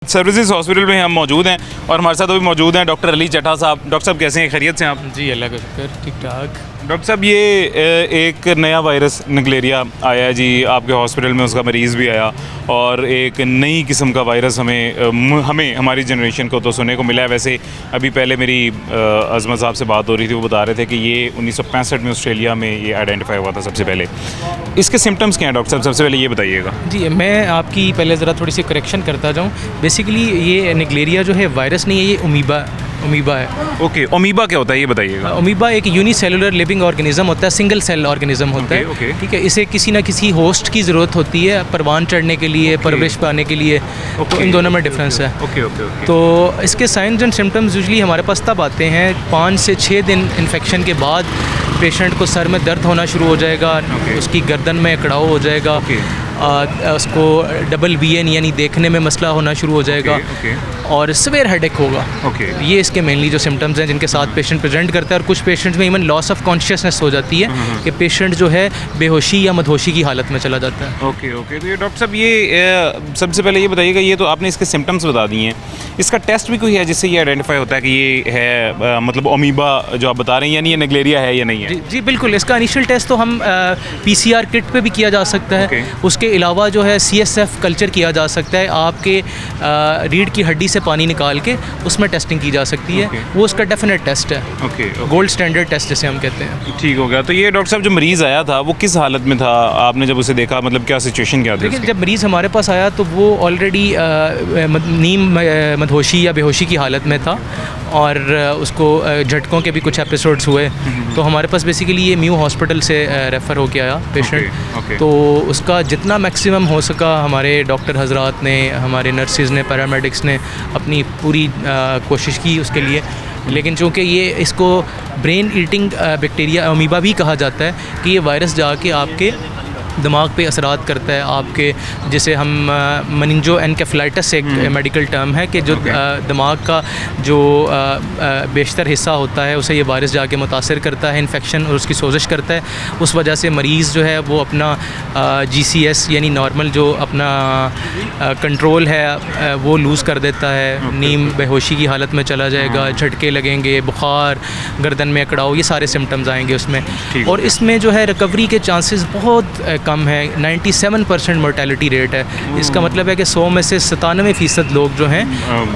Services hospital में हम मौजूद हैं और हमारे साथ अभी मौजूद हैं डॉक्टर अली चट्टा साहब। डॉक्टर साहब कैसे हैं, खैरियत से हैं आप? जी अल्लाह का शुक्र, ठीक ठाक। डॉक्टर साहब ये एक नया वायरस निगलेरिया आया है जी आपके हॉस्पिटल में, उसका मरीज़ भी आया और एक नई किस्म का वायरस हमें हमारी जनरेशन को तो सुनने को मिला है। वैसे अभी पहले मेरी अज़मत साहब से बात हो रही थी, वो बता रहे थे कि ये 1965 में ऑस्ट्रेलिया में ये आइडेंटिफाई हुआ था सबसे पहले। इसके सिम्टम्स क्या हैं डॉक्टर साहब, सबसे पहले ये बताइएगा। जी मैं आपकी पहले ज़रा थोड़ी सी करेक्शन करता जाऊँ। बेसिकली ये निगलेरिया जो है वायरस नहीं है, ये अमीबा है। ओके, अमीबा क्या होता है ये बताइएगा। अमीबा एक यूनिसेलुलर लिविंग ऑर्गेनिज्म होता है, सिंगल सेल ऑर्गेनिज्म होता है। ओके। ठीक है, इसे किसी ना किसी होस्ट की ज़रूरत होती है परवान चढ़ने के लिए, परवरिश पाने के लिए। तो इन दोनों में डिफरेंस है। ओके। तो इसके साइंस एंड सिम्टम्स यूजली हमारे पास तब आते हैं 5 से 6 दिन इन्फेक्शन के बाद। पेशेंट को सर में दर्द होना शुरू हो जाएगा, उसकी गर्दन में कड़ाव हो जाएगा, उसको डबल VN यानी देखने में मसला होना शुरू हो जाएगा और सवेयर हेडेक होगा। ये इसके मेनली जो सिम्टम्स हैं जिनके साथ पेशेंट प्रेजेंट करता है। और कुछ पेशेंट्स में इवन लॉस ऑफ कॉन्शियसनेस हो जाती है कि पेशेंट जो है बेहोशी या मदहोशी की हालत में चला जाता है। ओके। तो ये डॉक्टर साहब ये सबसे पहले ये बताइएगा, ये तो आपने इसके सिम्टम्स बता दिए हैं, इसका टेस्ट भी कोई है जिससे ये आइडेंटिफाई होता है कि ये है मतलब अमीबा जो आप बता रहे हैं, यानी ये निगलेरिया है या नहीं है? जी बिल्कुल। इसका इनिशियल टेस्ट तो हम PCR किट पे भी किया जा सकता है। उसके अलावा जो है CSF कल्चर किया जा सकता है। आपके रीढ़ की हड्डी से पानी निकाल के उसमें टेस्टिंग की जा सकती है। वो उसका डेफिनेट टेस्ट है। गोल्ड स्टैंडर्ड टेस्ट जिसे हम कहते हैं। ठीक हो गया। तो ये डॉक्टर साहब जो मरीज़ आया था वो किस हालत में था, आपने जब उसे देखा, मतलब क्या सिचुएशन क्या थी? लेकिन जब मरीज़ हमारे पास आया तो वो ऑलरेडी नीम मदहोशी या बेहोशी की हालत में था और उसको झटकों के भी कुछ एपिसोड्स हुए। तो हमारे पास बेसिकली ये म्यू हॉस्पिटल से रेफ़र होके आया पेशेंट। तो उसका जितना मैक्सिमम हो सका हमारे डॉक्टर हजरात ने, हमारे नर्सिज़ ने, पैरामेडिक्स ने अपनी पूरी कोशिश की उसके लिए। लेकिन चूँकि ये इसको ब्रेन ईटिंग बैक्टीरिया अमीबा भी कहा जाता है कि ये वायरस जाके आपके दिमाग पे असरात करता है आपके, जिसे हम मनिंजो एनकेफेलाइटिस एक मेडिकल टर्म है कि जो दिमाग का जो बेशतर हिस्सा होता है उसे ये वायरस जाके मुतासर करता है, इन्फेक्शन और उसकी सोजिश करता है। उस वजह से मरीज़ जो है वो अपना GCS यानी नॉर्मल जो अपना कंट्रोल है वो लूज़ कर देता है। नीम बेहोशी की हालत में चला जाएगा, झटके लगेंगे, बुखार, गर्दन में अकड़ाव, ये सारे सिम्टम्स आएंगे उसमें। और इसमें जो है रिकवरी के चांसेस बहुत कम है। 97% मोर्टेलिटी रेट है। इसका मतलब है कि 100 में से 97% लोग जो हैं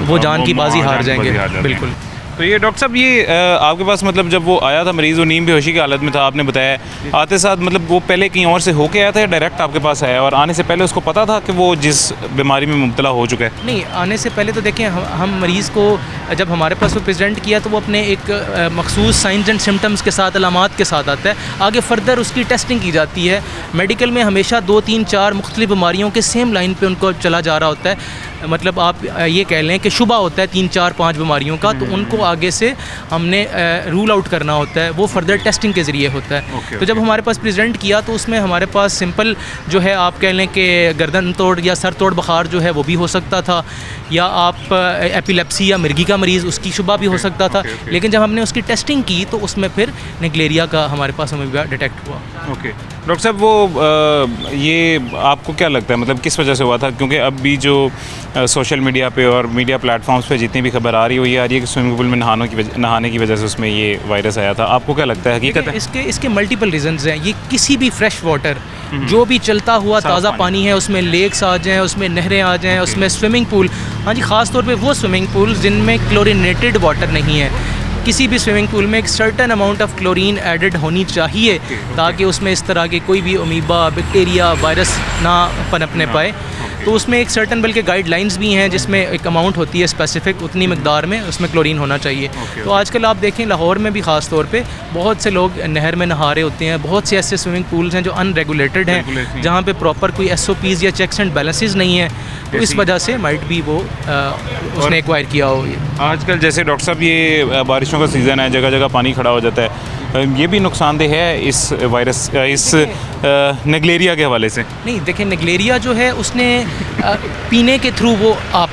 वो जान की बाजी हार जाएंगे। बिल्कुल। तो ये डॉक्टर साहब ये आपके पास मतलब जब वो आया था मरीज़, वो नीम बेहोशी की हालत में था, आपने बताया, आते साथ मतलब वो पहले कहीं और से होके आया था या डायरेक्ट आपके पास आया? और आने से पहले उसको पता था कि वो जिस बीमारी में मुब्तला हो चुका है? नहीं, आने से पहले तो देखें हम मरीज़ को जब हमारे पास वो प्रेजेंट किया तो वो अपने एक मखसूस साइंस एंड सिम्टम्स के साथ, अलामात के साथ आता है। आगे फर्दर उसकी टेस्टिंग की जाती है। मेडिकल में हमेशा 2, 3, 4 मुख्तलिफ बीमारियों के सेम लाइन पे उनको चला जा रहा होता है। मतलब आप ये कह लें कि शुबा होता है 3, 4, 5 बीमारियों का, तो उनको आगे से हमने रूल आउट करना होता है। वो फर्दर टेस्टिंग के ज़रिए होता है। तो जब हमारे पास प्रेजेंट किया तो उसमें हमारे पास सिंपल जो है आप कह लें कि गर्दन तोड़ या सर तोड़ बुखार जो है वो भी हो सकता था, या आप एपिलेप्सी या मिर्गी का मरीज़ उसकी शुबा भी हो सकता था। लेकिन जब हमने उसकी टेस्टिंग की तो उसमें फिर निगलेरिया का हमारे पास अमीबा डिटेक्ट हुआ। डॉक्टर साहब वो ये आपको क्या लगता है मतलब किस वजह से हुआ था? क्योंकि अब भी जो सोशल मीडिया पे और मीडिया प्लेटफॉर्म्स पे जितनी भी खबर आ रही है वो ये आ रही है कि स्विमिंग पूल में नहाने की वजह से उसमें ये वायरस आया था। आपको क्या लगता है, हकीकत है? इसके मल्टीपल रीजंस हैं। ये किसी भी फ्रेश वाटर जो भी चलता हुआ ताज़ा पानी है, उसमें लेक्स आ जाएँ, उसमें नहरें आ जाएँ, उसमें स्विमिंग पूल, हाँ जी, ख़ास तौर पे वो स्विमिंग पूल जिनमें क्लोरिनेटेड वाटर नहीं है। किसी भी स्विमिंग पूल में एक certain amount of chlorine added होनी चाहिए ताकि उसमें इस तरह के कोई भी अमीबा, बैक्टीरिया, वायरस ना पनपने पाए। तो उसमें एक सर्टन बल्कि गाइडलाइंस भी हैं जिसमें एक अमाउंट होती है स्पेसिफिक, उतनी मकदार में उसमें क्लोरीन होना चाहिए। तो आजकल आप देखें लाहौर में भी ख़ास तौर पे बहुत से लोग नहर में नहा रहे होते हैं। बहुत से ऐसे स्विमिंग पूल्स हैं जो अनरेगुलेटेड हैं, जहाँ पे प्रॉपर कोई SOPs या चेक्स एंड बैलेंसेस नहीं है। तो इस वजह से माइट भी वो उसने एक्वायर किया हो। आजकल जैसे डॉक्टर साहब ये बारिशों का सीज़न है, जगह जगह पानी खड़ा हो जाता है, ये भी नुकसानदेह है इस वायरस इस निगलेरिया के हवाले से? नहीं, देखिए निगलेरिया जो है उसने पीने के थ्रू वो आप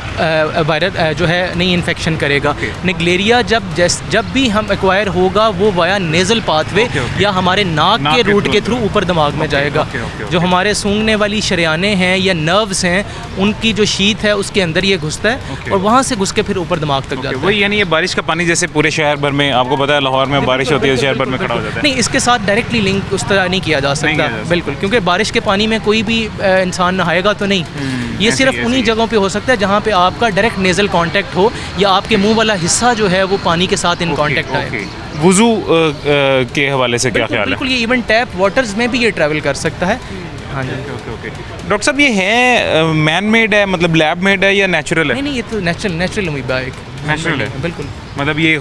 वायरस जो है नहीं इन्फेक्शन करेगा। निगलेरिया जब भी हम एक्वायर होगा वो वाया नेज़ल पाथवे या हमारे नाक के रूट के थ्रू ऊपर दिमाग में जाएगा। जो हमारे सूंघने वाली शरियाने हैं या नर्व्स हैं उनकी जो शीत है उसके अंदर ये घुसता है और वहाँ से घुस के फिर ऊपर दिमाग तक जाता है। वही यानी ये बारिश का पानी जैसे पूरे शहर भर में, आपको पता है लाहौर में बारिश होती है शहर भर में खड़ा हो जाता है। नहीं, इसके साथ डायरेक्टली लिंक उस तरह नहीं किया जा सकता बिल्कुल, क्योंकि बारिश के पानी में कोई भी इंसान नहाएगा तो नहीं, ये सिर्फ उन्हीं जगहों पे हो सकता है जहाँ पे आपका डायरेक्ट नेज़ल कांटेक्ट हो या आपके मुंह वाला हिस्सा जो है वो पानी के साथ इन कांटेक्ट आए। वुज़ू के हवाले से क्या ख्याल है? बिल्कुल, ये इवन टैप वाटर्स में भी ये ट्रैवल कर सकता है। हाँ जी। डॉक्टर साहब, ये है मैन मेड है, मतलब लैब मेड है या नेचुरल है? नहीं, ये तो नेचुरल अमीबा है, नेचुरल है बिल्कुल। मतलब ये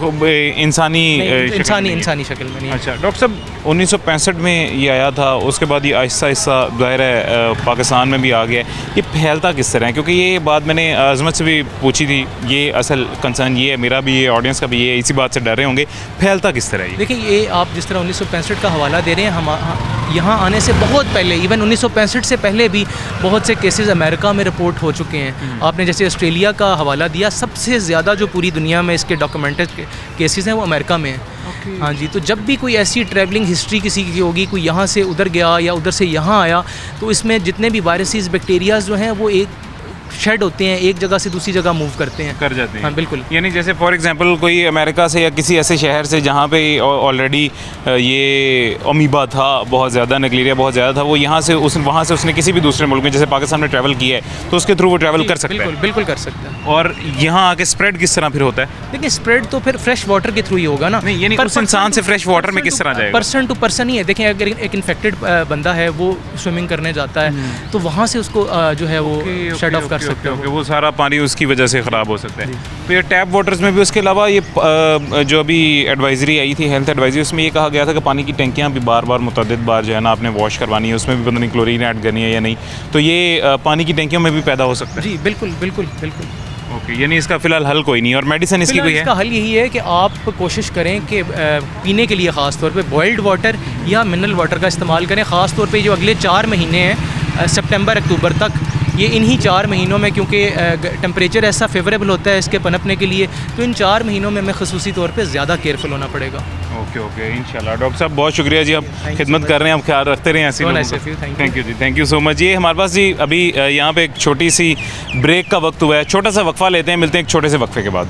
इंसानी शक्ल में नहीं। अच्छा डॉक्टर साहब, 1965 में ये आया था, उसके बाद ये आहिस्ता आहिस्ता ज़ाहिर है पाकिस्तान में भी आ गया है। ये फैलता किस तरह है? क्योंकि ये बात मैंने अज़मत से भी पूछी थी, ये असल कंसर्न ये है, मेरा भी ये, ऑडियंस का भी ये, इसी बात से डर रहे होंगे। फैलता किस तरह है? देखिए, ये आप जिस तरह 1965 का हवाला दे रहे हैं, हम यहाँ आने से बहुत पहले, इवन 1965 से पहले भी बहुत से केसेस अमेरिका में रिपोर्ट हो चुके हैं। आपने जैसे ऑस्ट्रेलिया का हवाला दिया, सबसे ज़्यादा जो पूरी दुनिया में इसके डॉक्यूमेंटेड केसेस हैं वो अमेरिका में हैं। हाँ जी, तो जब भी कोई ऐसी ट्रैवलिंग हिस्ट्री किसी की होगी, कोई यहाँ से उधर गया या उधर से यहाँ आया, तो इसमें जितने भी वायरसेस बैक्टीरियाज जो हैं वो एक शेड होते हैं, एक जगह से दूसरी जगह मूव कर जाते हैं। हाँ बिल्कुल। यानी जैसे फॉर एग्जांपल कोई अमेरिका से या किसी ऐसे शहर से जहाँ पे ऑलरेडी ये अमीबा था बहुत ज़्यादा, निगलेरिया बहुत ज़्यादा था, वो यहाँ से वहाँ से उसने किसी भी दूसरे मुल्क में जैसे पाकिस्तान में ट्रैवल किया है तो उसके थ्रू वो ट्रैवल कर सकता है? बिल्कुल कर सकता है। और यहाँ आके स्प्रेड किस तरह फिर होता है? देखिए, स्प्रेड तो फिर फ्रेश वाटर के थ्रू ही होगा ना। नहीं, यानी उस इंसान से फ्रेश वाटर में किस तरह जाएगा? पर्सन टू पर्सन ही है। देखिए, अगर एक इन्फेक्टेड बंदा है, वो स्विमिंग करने जाता है तो वहाँ से उसको जो है वो शट ऑफ कर सकते हैं। वो सारा पानी उसकी वजह से ख़राब हो सकता है। तो ये टैप वाटर्स में भी, उसके अलावा ये जो अभी एडवाइजरी आई थी, हेल्थ एडवाइजरी, उसमें ये कहा गया था कि पानी की टंकियाँ भी बार बार मुतअद्दिद बार जो है ना आपने वॉश करवानी है, उसमें भी पता नहीं क्लोरीन ऐड करनी है या नहीं, तो ये पानी की टंकियों में भी पैदा हो सकता है? जी बिल्कुल। ओके, यानी इसका फ़िलहाल हल कोई नहीं, और मेडिसिन इसकी कोई है? इसका हल यही है कि आप कोशिश करें कि पीने के लिए ख़ास तौर पे बॉइल्ड वाटर या मिनरल वाटर का इस्तेमाल करें। ख़ास तौर पे जो अगले 4 महीने हैं, सितंबर अक्टूबर तक, ये इन्हीं 4 महीनों में, क्योंकि टेम्परेचर ऐसा फेवरेबल होता है इसके पनपने के लिए, तो इन 4 महीनों में हमें ख़ुसूसी तौर पे ज़्यादा केयरफुल होना पड़ेगा। ओके इंशाल्लाह। डॉक्टर साहब, बहुत शुक्रिया जी, आप खिदमत कर रहे हैं, आप ख्याल रखते रहें ऐसे लोगों का। थैंक यू जी, थैंक यू सो मच। ये हमारे पास जी अभी यहाँ पे एक छोटी सी ब्रेक का वक्त हुआ है, छोटा सा वक्फा लेते हैं, मिलते हैं एक छोटे से वक्फे के बाद।